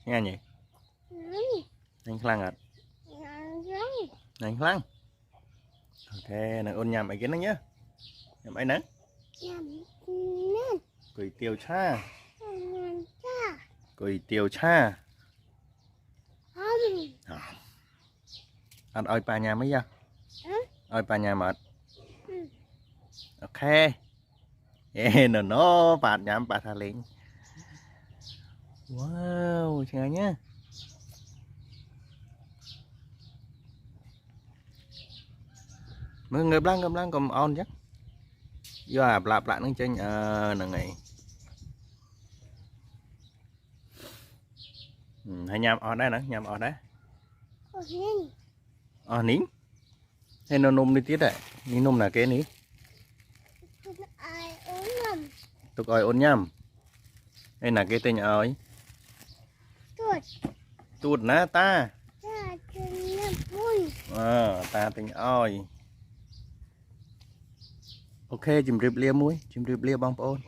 nghe nhỉ nhanh khăn à nhanh khăn ok này ôn nhầm ấy kiến nó nhá nhầm ấy nè cười tiêu cha cười tiêu cha ăn ơi bà nhà mấy giờ ơi bà nhà mệt ok nó bà nhắm bà thà liền wow trời nhá mới ngập lăng còn on chắc do lạp lại nó trên là ngày hay nhầm on đây nè nhầm on đấy nín hay nó nôm đi tiết đấy ní nôm là cái ní tục ơi ôn nhầm đây là cái tên ơi tuột ná ta ta tên ơi ok chìm rịp lia muối chìm rịp lia bong ôn